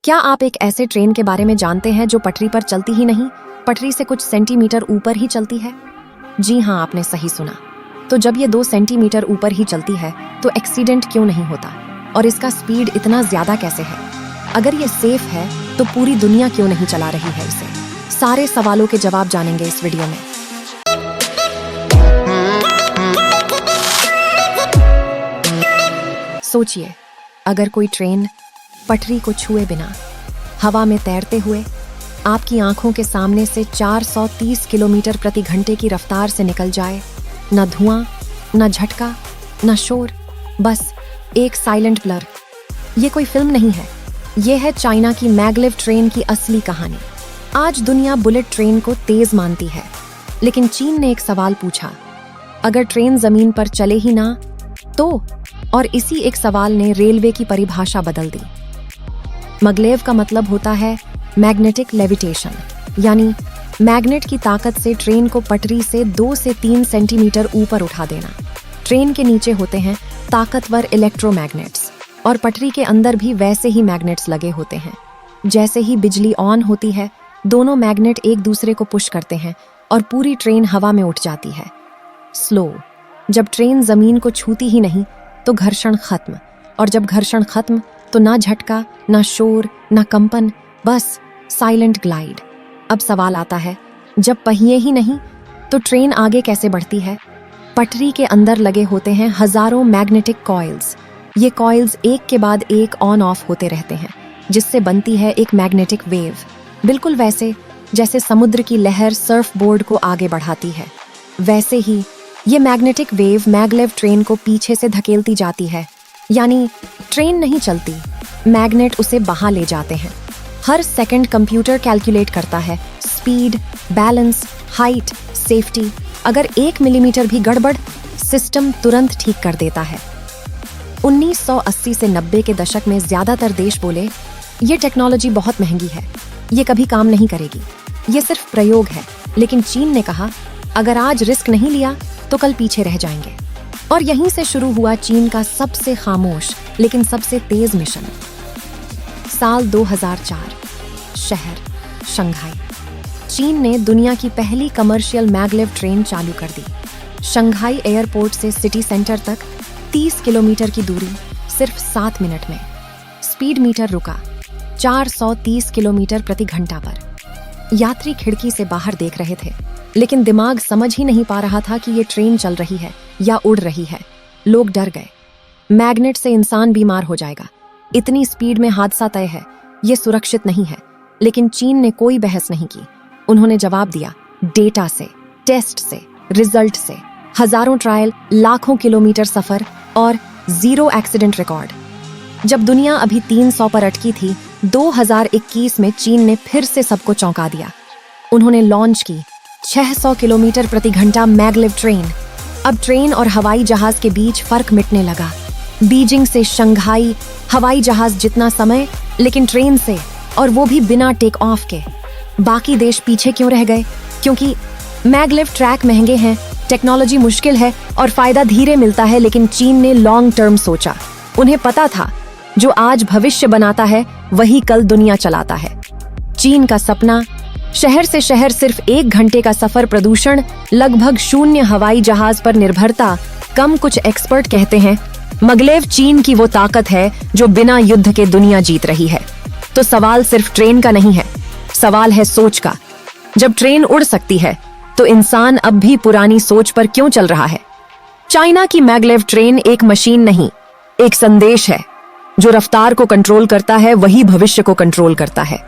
क्या आप एक ऐसे ट्रेन के बारे में जानते हैं जो पटरी पर चलती ही नहीं, पटरी से कुछ सेंटीमीटर ऊपर ही चलती है? जी हाँ, आपने सही सुना। तो जब ये 2 सेंटीमीटर ऊपर ही चलती है तो एक्सीडेंट क्यों नहीं होता? और इसका स्पीड इतना ज्यादा कैसे है? अगर ये सेफ है तो पूरी दुनिया क्यों नहीं चला रही है इसे? सारे सवालों के जवाब जानेंगे इस वीडियो में। सोचिए, अगर कोई ट्रेन पटरी को छुए बिना हवा में तैरते हुए आपकी आंखों के सामने से 430 किलोमीटर प्रति घंटे की रफ्तार से निकल जाए, न धुआं, न झटका, न शोर, बस एक साइलेंट ब्लर। ये कोई फिल्म नहीं है, ये है चाइना की मैगलेव ट्रेन की असली कहानी। आज दुनिया बुलेट ट्रेन को तेज मानती है, लेकिन चीन ने एक सवाल पूछा, अगर ट्रेन जमीन पर चले ही ना तो? और इसी एक सवाल ने रेलवे की परिभाषा बदल दी। मैगलेव का मतलब होता है मैग्नेटिक लेविटेशन, यानी मैग्नेट की ताकत से ट्रेन को पटरी से 2 से 3 सेंटीमीटर ऊपर उठा देना। ट्रेन के नीचे होते हैं ताकतवर इलेक्ट्रोमैग्नेट्स और पटरी के अंदर भी वैसे ही मैग्नेट्स लगे होते हैं। जैसे ही बिजली ऑन होती है, दोनों मैग्नेट एक दूसरे को पुश करते हैं और पूरी ट्रेन हवा में उठ जाती है। स्लो, जब ट्रेन जमीन को छूती ही नहीं तो घर्षण खत्म, और जब घर्षण खत्म तो ना झटका, ना शोर, ना कंपन, बस साइलेंट ग्लाइड। अब सवाल आता है, जब पहिए ही नहीं तो ट्रेन आगे कैसे बढ़ती है? पटरी के अंदर लगे होते हैं हजारों मैग्नेटिक कॉइल्स। ये कॉइल्स एक के बाद एक ऑन ऑफ होते रहते हैं, जिससे बनती है एक मैग्नेटिक वेव, बिल्कुल वैसे जैसे समुद्र की लहर सर्फ बोर्ड को आगे बढ़ाती है। वैसे ही ये मैग्नेटिक वेव मैगलेव ट्रेन को पीछे से धकेलती जाती है, यानी ट्रेन नहीं चलती, मैग्नेट उसे बहा ले जाते हैं। हर सेकंड कंप्यूटर कैलकुलेट करता है स्पीड, बैलेंस, हाइट, सेफ्टी। अगर 1 मिलीमीटर भी गड़बड़, सिस्टम तुरंत ठीक कर देता है। 1980 से 90 के दशक में ज्यादातर देश बोले, ये टेक्नोलॉजी बहुत महंगी है, ये कभी काम नहीं करेगी, ये सिर्फ प्रयोग है। लेकिन चीन ने कहा, अगर आज रिस्क नहीं लिया तो कल पीछे रह जाएंगे। और यहीं से शुरू हुआ चीन का सबसे खामोश लेकिन सबसे तेज मिशन। साल 2004, शहर शंघाई। चीन ने दुनिया की पहली कमर्शियल मैगलेव ट्रेन चालू कर दी। शंघाई एयरपोर्ट से सिटी सेंटर तक 30 किलोमीटर की दूरी सिर्फ 7 मिनट में। स्पीड मीटर रुका 430 किलोमीटर प्रति घंटा पर। यात्री खिड़की से बाहर देख रहे थे, लेकिन दिमाग समझ ही नहीं पा रहा था कि ये ट्रेन चल रही है या उड़ रही है। लोग डर गए, मैग्नेट से इंसान बीमार हो जाएगा, इतनी स्पीड में हादसा तय है, ये सुरक्षित नहीं है। लेकिन चीन ने कोई बहस नहीं की। उन्होंने जवाब दिया, डेटा से, टेस्ट से, रिजल्ट से। हजारों ट्रायल, लाखों किलोमीटर सफर और 0 एक्सीडेंट रिकॉर्ड। जब दुनिया अभी 300 पर अटकी थी, 2021 में चीन ने फिर से सबको चौंका दिया। उन्होंने लॉन्च की 600 किलोमीटर प्रति घंटा मैगलेव ट्रेन। अब ट्रेन और हवाई जहाज के बीच फर्क मिटने लगा। बीजिंग से शंघाई हवाई जहाज जितना समय, लेकिन ट्रेन से, और वो भी बिना टेक ऑफ के। बाकी देश पीछे क्यों रह गए? क्योंकि मैगलेव ट्रैक महंगे हैं, टेक्नोलॉजी मुश्किल है और फायदा धीरे मिलता है। लेकिन चीन ने लॉन्ग टर्म सोचा। उन्हें पता था, जो आज भविष्य बनाता है वही कल दुनिया चलाता है। चीन का सपना, शहर से शहर सिर्फ 1 घंटे का सफर, प्रदूषण लगभग 0, हवाई जहाज पर निर्भरता कम। कुछ एक्सपर्ट कहते हैं मैगलेव चीन की वो ताकत है जो बिना युद्ध के दुनिया जीत रही है। तो सवाल सिर्फ ट्रेन का नहीं है, सवाल है सोच का। जब ट्रेन उड़ सकती है तो इंसान अब भी पुरानी सोच पर क्यों चल रहा है? चाइना की मैगलेव ट्रेन एक मशीन नहीं, एक संदेश है। जो रफ्तार को कंट्रोल करता है वही भविष्य को कंट्रोल करता है।